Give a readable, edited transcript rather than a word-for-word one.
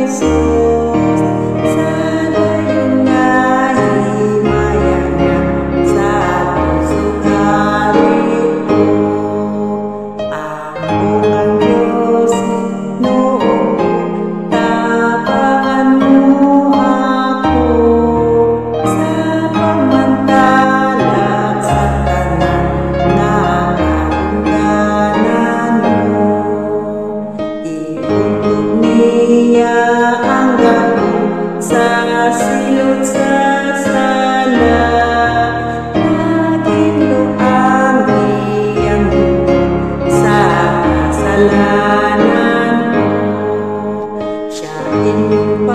Hesus, sa gayon nga himaya niya sa pusong harito. Ang bukang Diyos, noong tapangan mo ako sa pagmantalak sa tanan na kaungganan mo. Ibuntog niya ang gabong sa silot sa sala, naginluang niyang dugo sa kasalanan mo. Siya inyong